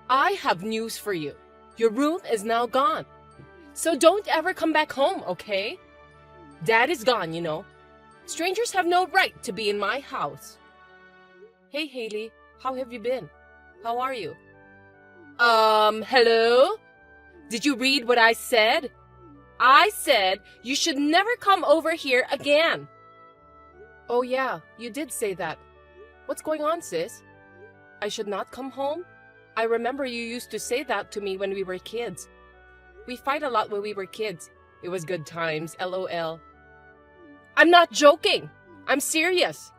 I have news for you. Your room is now gone. So don't ever come back home, okay? Dad is gone, you know. Strangers have no right to be in my house. Hey, Haley, how have you been? How are you? Hello? Did you read what I said? I said you should never come over here again. Oh yeah, you did say that. What's going on, sis? I should not come home? I remember you used to say that to me when we were kids. We fight a lot when we were kids. It was good times, LOL. I'm not joking. I'm serious.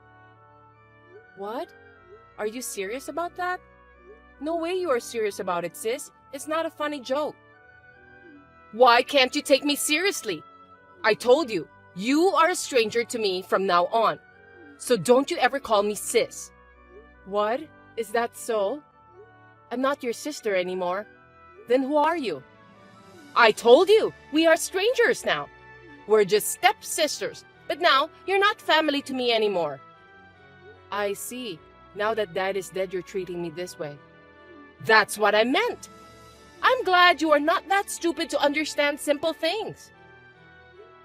What? Are you serious about that? No way you are serious about it, sis. It's not a funny joke. Why can't you take me seriously? I told you, you are a stranger to me from now on. So don't you ever call me sis. What? Is that so? I'm not your sister anymore. Then who are you? I told you, we are strangers now. We're just stepsisters, but now you're not family to me anymore. I see. Now that Dad is dead, you're treating me this way. That's what I meant. I'm glad you are not that stupid to understand simple things.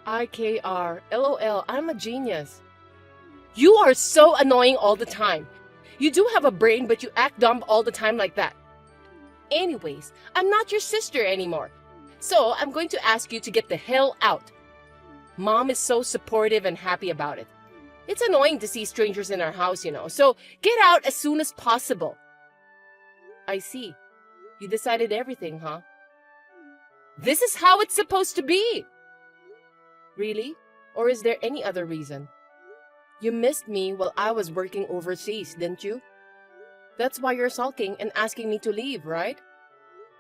IKR, LOL, I'm a genius. You are so annoying all the time. You do have a brain, but you act dumb all the time like that. Anyways, I'm not your sister anymore. So I'm going to ask you to get the hell out. Mom is so supportive and happy about it. It's annoying to see strangers in our house, you know, so get out as soon as possible. I see. You decided everything, huh? This is how it's supposed to be. Really? Or is there any other reason? You missed me while I was working overseas, didn't you? That's why you're sulking and asking me to leave, right?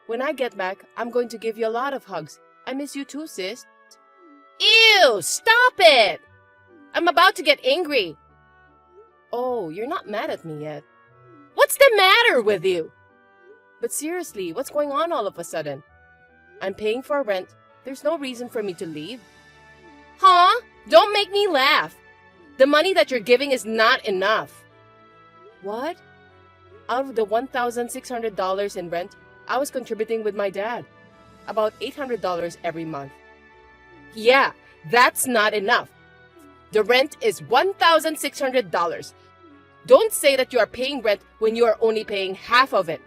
When I get back, I'm going to give you a lot of hugs. I miss you too, sis. Ew! Stop it! I'm about to get angry. Oh, you're not mad at me yet. What's the matter with you? But seriously, what's going on all of a sudden? I'm paying for rent. There's no reason for me to leave. Huh? Don't make me laugh. The money that you're giving is not enough. What? Out of the $1,600 in rent, I was contributing with my dad. About $800 every month. Yeah, that's not enough. The rent is $1,600. Don't say that you are paying rent when you are only paying half of it.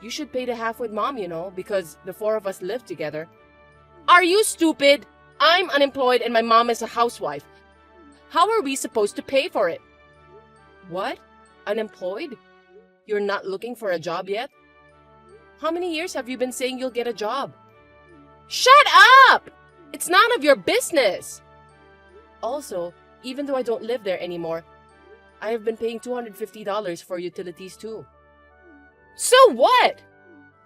You should pay the half with Mom, you know, because the four of us live together. Are you stupid? I'm unemployed and my mom is a housewife. How are we supposed to pay for it? What? Unemployed? You're not looking for a job yet? How many years have you been saying you'll get a job? Shut up! It's none of your business. Also, even though I don't live there anymore, I have been paying $250 for utilities too. So what?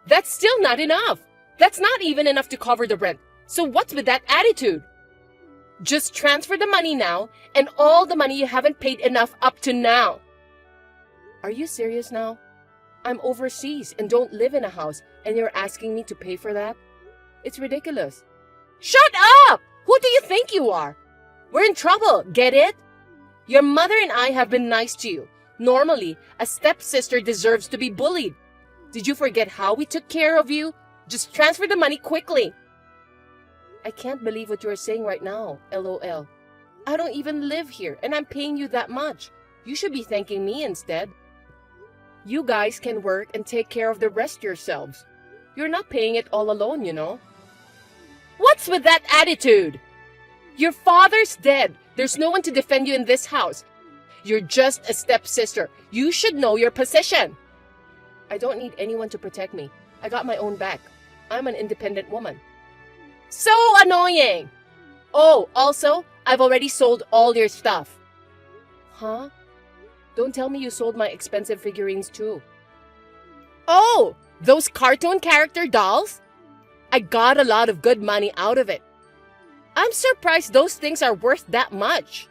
That's still not enough. That's not even enough to cover the rent. So what's with that attitude? Just transfer the money now and all the money you haven't paid enough up to now. Are you serious now? I'm overseas and don't live in a house and you're asking me to pay for that? It's ridiculous. Shut up! Who do you think you are? We're in trouble, get it? Your mother and I have been nice to you. Normally, a stepsister deserves to be bullied. Did you forget how we took care of you? Just transfer the money quickly. I can't believe what you're saying right now, LOL. I don't even live here and I'm paying you that much. You should be thanking me instead. You guys can work and take care of the rest yourselves. You're not paying it all alone, you know. What's with that attitude? Your father's dead. There's no one to defend you in this house. You're just a stepsister. You should know your position. I don't need anyone to protect me. I got my own back. I'm an independent woman. So annoying! Oh, also, I've already sold all your stuff. Huh? Don't tell me you sold my expensive figurines too. Oh, those cartoon character dolls? I got a lot of good money out of it. I'm surprised those things are worth that much.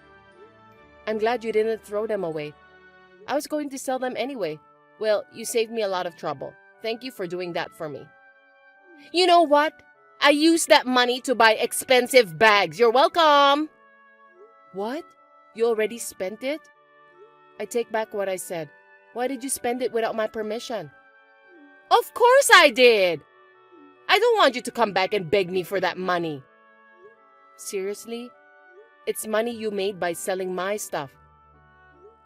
I'm glad you didn't throw them away. I was going to sell them anyway. Well, you saved me a lot of trouble. Thank you for doing that for me. You know what? I used that money to buy expensive bags. You're welcome. What? You already spent it? I take back what I said. Why did you spend it without my permission? Of course I did. I don't want you to come back and beg me for that money. Seriously? It's money you made by selling my stuff.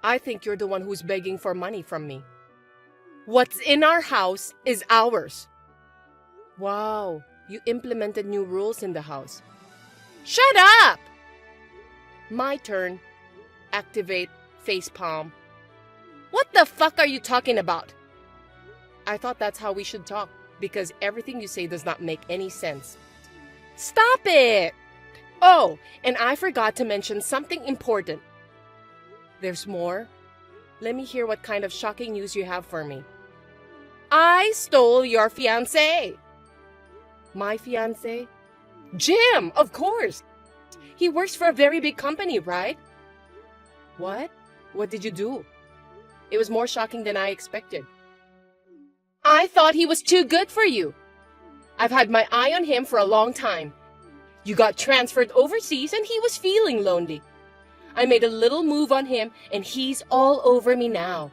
I think you're the one who's begging for money from me. What's in our house is ours. Wow, you implemented new rules in the house. Shut up! My turn. Activate facepalm. What the fuck are you talking about? I thought that's how we should talk, because everything you say does not make any sense. Stop it! Oh, and I forgot to mention something important. There's more? Let me hear what kind of shocking news you have for me. I stole your fiancé. My fiancé? Jim, of course. He works for a very big company, right? What? What did you do? It was more shocking than I expected. I thought he was too good for you. I've had my eye on him for a long time. You got transferred overseas and he was feeling lonely. I made a little move on him and he's all over me now.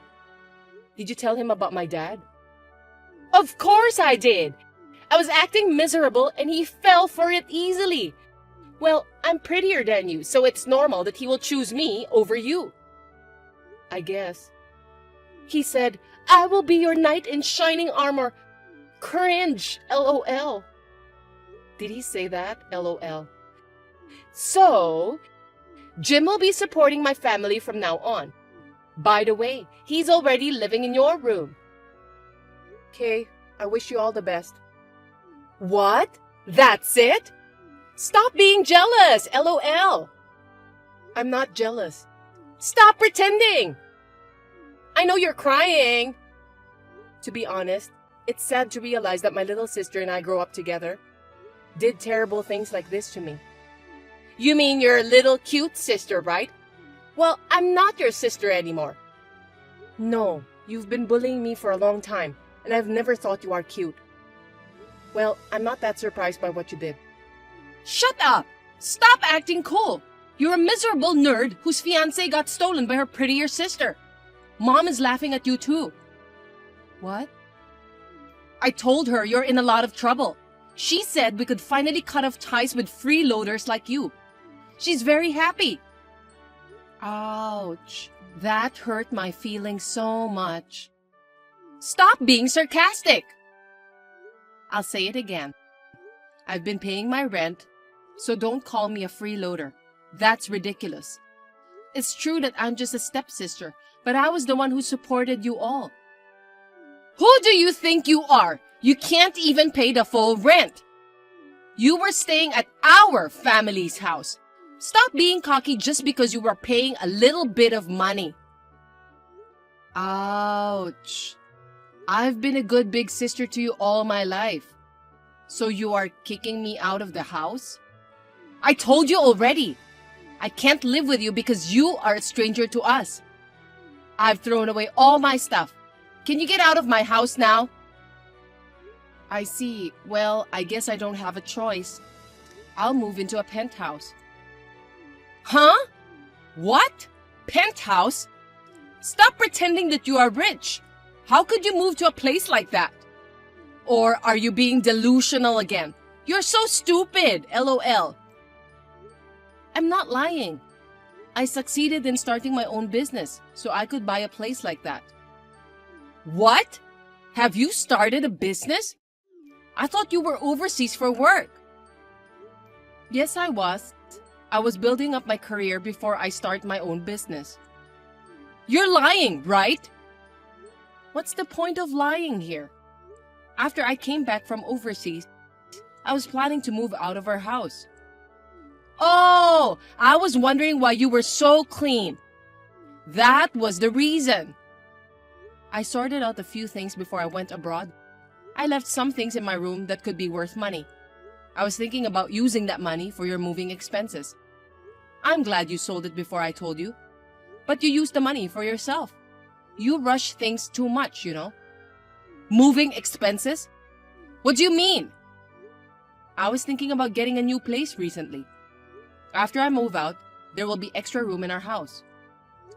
Did you tell him about my dad? Of course I did. I was acting miserable and he fell for it easily. Well, I'm prettier than you, so it's normal that he will choose me over you. I guess. He said, I will be your knight in shining armor. Cringe, LOL. Did he say that? LOL. So, Jim will be supporting my family from now on. By the way, he's already living in your room. Okay, I wish you all the best. What? That's it? Stop being jealous, LOL. I'm not jealous. Stop pretending. I know you're crying. To be honest, it's sad to realize that my little sister and I grew up together. Did terrible things like this to me. You mean your little cute sister, right? Well, I'm not your sister anymore. No, you've been bullying me for a long time, and I've never thought you are cute. Well, I'm not that surprised by what you did. Shut up! Stop acting cool! You're a miserable nerd whose fiancé got stolen by her prettier sister. Mom is laughing at you too. What? I told her you're in a lot of trouble. She said we could finally cut off ties with freeloaders like you. She's very happy. Ouch. That hurt my feelings so much. Stop being sarcastic. I'll say it again. I've been paying my rent, so don't call me a freeloader. That's ridiculous. It's true that I'm just a stepsister, but I was the one who supported you all. Who do you think you are? You can't even pay the full rent. You were staying at our family's house. Stop being cocky just because you were paying a little bit of money. Ouch. I've been a good big sister to you all my life. So you are kicking me out of the house? I told you already. I can't live with you because you are a stranger to us. I've thrown away all my stuff. Can you get out of my house now? I see. Well, I guess I don't have a choice. I'll move into a penthouse. Huh? What? Penthouse? Stop pretending that you are rich. How could you move to a place like that? Or are you being delusional again? You're so stupid, LOL. I'm not lying. I succeeded in starting my own business, so I could buy a place like that. What? Have you started a business? I thought you were overseas for work. Yes, I was. I was building up my career before I start my own business. You're lying, right? What's the point of lying here? After I came back from overseas, I was planning to move out of our house. Oh, I was wondering why you were so clean. That was the reason. I sorted out a few things before I went abroad. I left some things in my room that could be worth money. I was thinking about using that money for your moving expenses. I'm glad you sold it before I told you. But you used the money for yourself. You rush things too much, you know. Moving expenses? What do you mean? I was thinking about getting a new place recently. After I move out, there will be extra room in our house.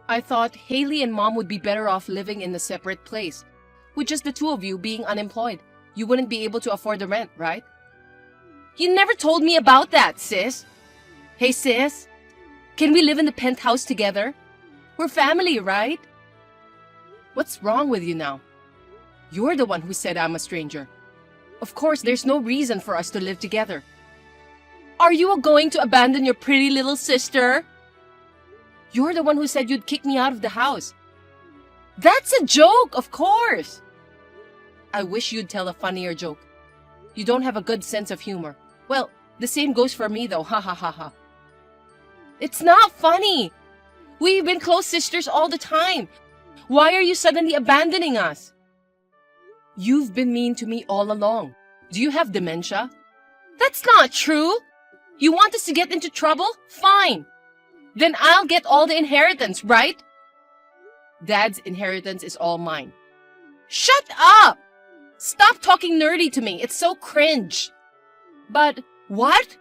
I thought Haley and Mom would be better off living in a separate place. with just the two of you being unemployed. You wouldn't be able to afford the rent, right? You never told me about that, sis. Hey, sis, can we live in the penthouse together? We're family, right? What's wrong with you now? You're the one who said I'm a stranger. Of course, there's no reason for us to live together. Are you going to abandon your pretty little sister? You're the one who said you'd kick me out of the house. That's a joke, of course. I wish you'd tell a funnier joke. You don't have a good sense of humor. Well, the same goes for me though, ha ha ha ha. It's not funny. We've been close sisters all the time. Why are you suddenly abandoning us? You've been mean to me all along. Do you have dementia? That's not true. You want us to get into trouble? Fine. Then I'll get all the inheritance, right? Dad's inheritance is all mine. Shut up! Stop talking nerdy to me. It's so cringe. But what?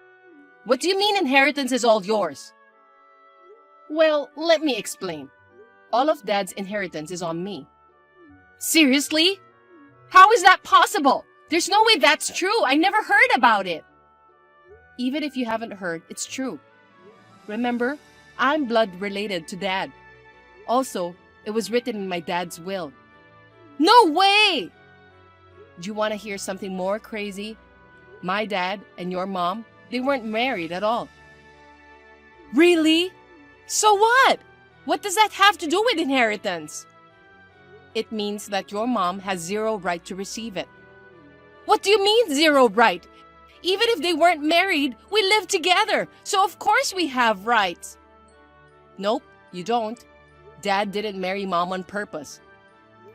What do you mean inheritance is all yours? Well, let me explain. All of Dad's inheritance is on me. Seriously? How is that possible? There's no way that's true. I never heard about it. Even if you haven't heard, it's true. Remember, I'm blood related to Dad. Also, it was written in my dad's will. No way! Do you want to hear something more crazy? My dad and your mom, they weren't married at all. Really? So what? What does that have to do with inheritance? It means that your mom has zero right to receive it. What do you mean zero right? Even if they weren't married, we live together, so of course we have rights. Nope, you don't. Dad didn't marry Mom on purpose.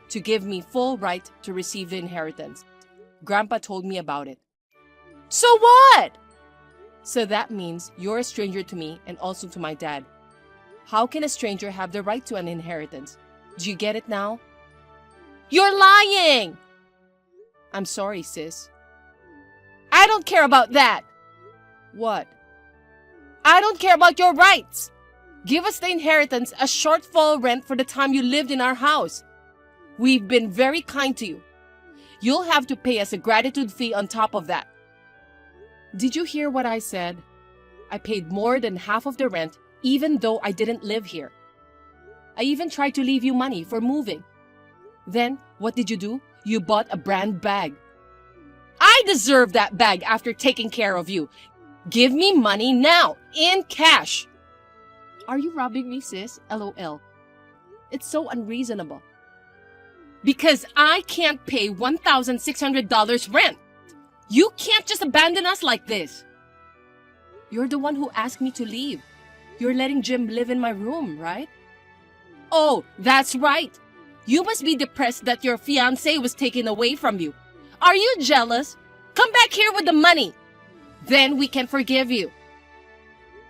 To give me full right to receive the inheritance. Grandpa told me about it. So what? So that means you're a stranger to me and also to my dad. How can a stranger have the right to an inheritance? Do you get it now? You're lying! I'm sorry, sis. I don't care about that. What? I don't care about your rights. Give us the inheritance as shortfall rent for the time you lived in our house. We've been very kind to you. You'll have to pay us a gratitude fee on top of that. Did you hear what I said? I paid more than half of the rent even though I didn't live here. I even tried to leave you money for moving. Then, what did you do? You bought a brand bag. I deserve that bag after taking care of you. Give me money now, in cash. Are you robbing me, sis? LOL. It's so unreasonable. Because I can't pay $1,600 rent. You can't just abandon us like this. You're the one who asked me to leave. You're letting Jim live in my room, right? Oh, that's right. You must be depressed that your fiancé was taken away from you. Are you jealous? Come back here with the money. Then we can forgive you.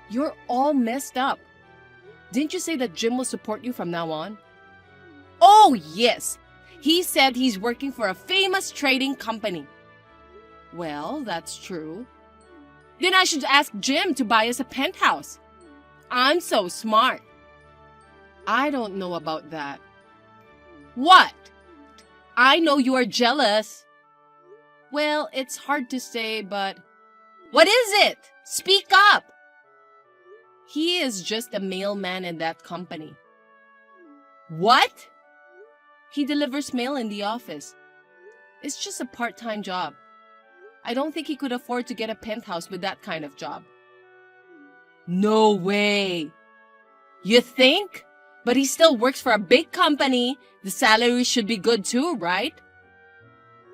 You're all messed up. Didn't you say that Jim will support you from now on? Oh, yes. He said he's working for a famous trading company. Well, that's true. Then I should ask Jim to buy us a penthouse. I'm so smart. I don't know about that. What? I know you are jealous. Well, it's hard to say, but... What is it? Speak up! He is just a mailman in that company. What? He delivers mail in the office. It's just a part-time job. I don't think he could afford to get a penthouse with that kind of job. No way! You think? But he still works for a big company. The salary should be good too, right?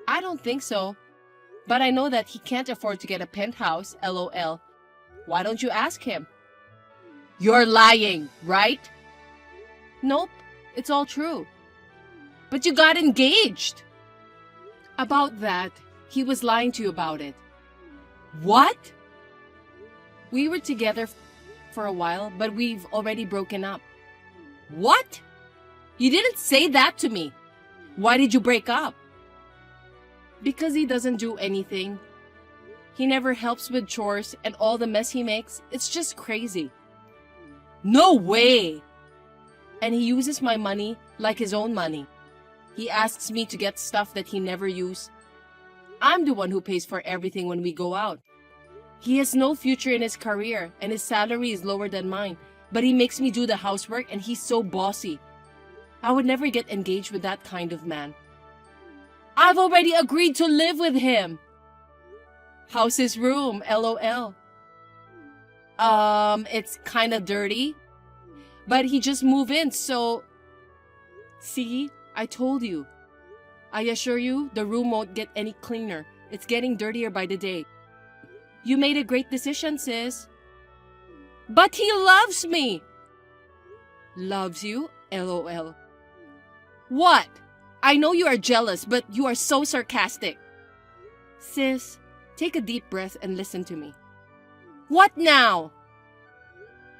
I don't think so. But I know that he can't afford to get a penthouse, LOL. Why don't you ask him? You're lying, right? Nope, it's all true. But you got engaged. About that, he was lying to you about it. What? We were together for a while, but we've already broken up. What? You didn't say that to me. Why did you break up? Because he doesn't do anything. He never helps with chores, and all the mess he makes, it's just crazy. No way! And he uses my money like his own money. He asks me to get stuff that he never used. I'm the one who pays for everything when we go out. He has no future in his career and his salary is lower than mine, but he makes me do the housework and he's so bossy. I would never get engaged with that kind of man. I've already agreed to live with him. How's his room? LOL. It's kinda dirty, but he just moved in, so... See, I told you. I assure you, the room won't get any cleaner. It's getting dirtier by the day. You made a great decision, sis. But he loves me. Loves you? LOL. What? I know you are jealous, but you are so sarcastic. Sis, take a deep breath and listen to me. What now?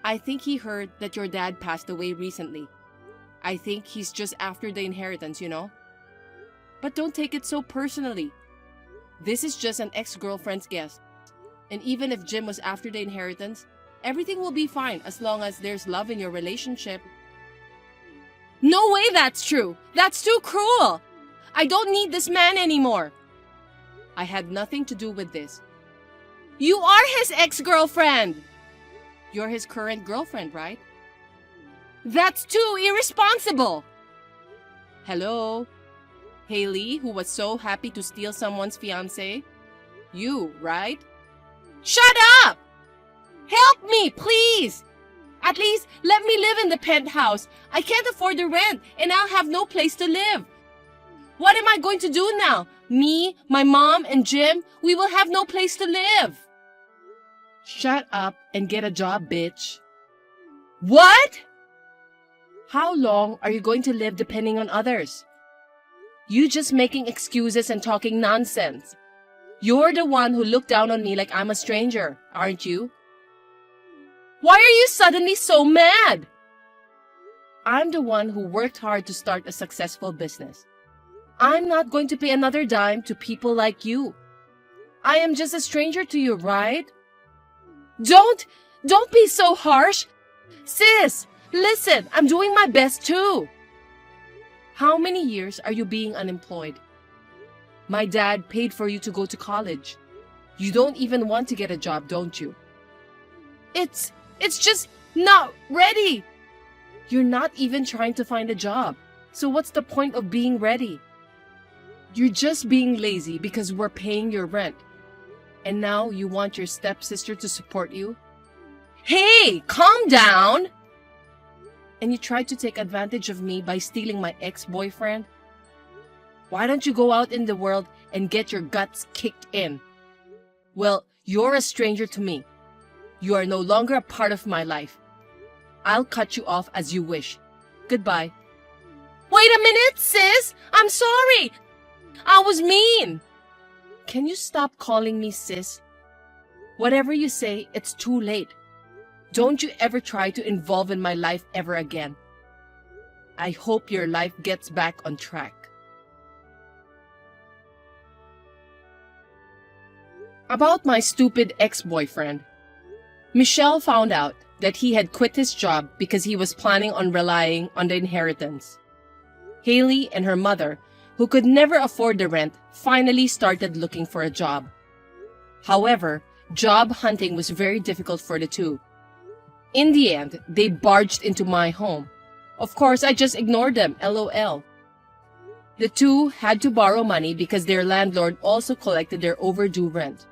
I think he heard that your dad passed away recently. I think he's just after the inheritance, you know? But don't take it so personally. This is just an ex-girlfriend's guess. And even if Jim was after the inheritance, everything will be fine as long as there's love in your relationship. No way that's true! That's too cruel! I don't need this man anymore. I had nothing to do with this. You are his ex-girlfriend! You're his current girlfriend, right? That's too irresponsible! Hello? Haley, who was so happy to steal someone's fiancé? You, right? Shut up! Help me, please! At least let me live in the penthouse. I can't afford the rent and I'll have no place to live. What am I going to do now? Me, my mom, and Jim, we will have no place to live. Shut up and get a job, bitch. What? How long are you going to live depending on others? You just making excuses and talking nonsense. You're the one who looked down on me like I'm a stranger, aren't you? Why are you suddenly so mad? I'm the one who worked hard to start a successful business. I'm not going to pay another dime to people like you. I am just a stranger to you, right? Don't be so harsh. Sis, listen, I'm doing my best too. How many years are you being unemployed? My dad paid for you to go to college. You don't even want to get a job, don't you? It's just not ready. You're not even trying to find a job. So what's the point of being ready? You're just being lazy because we're paying your rent. And now you want your stepsister to support you? Hey, calm down! And you tried to take advantage of me by stealing my ex-boyfriend? Why don't you go out in the world and get your guts kicked in? Well, you're a stranger to me. You are no longer a part of my life. I'll cut you off as you wish. Goodbye. Wait a minute, sis! I'm sorry! I was mean! Can you stop calling me sis? Whatever you say, it's too late. Don't you ever try to involve in my life ever again. I hope your life gets back on track. About my stupid ex-boyfriend. Michelle found out that he had quit his job because he was planning on relying on the inheritance. Haley and her mother, who could never afford the rent, finally started looking for a job. However, job hunting was very difficult for the two. In the end, they barged into my home. Of course, I just ignored them, LOL. The two had to borrow money because their landlord also collected their overdue rent.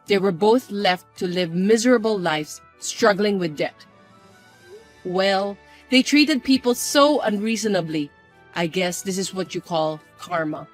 They were both left to live miserable lives, struggling with debt. Well, they treated people so unreasonably. I guess this is what you call karma.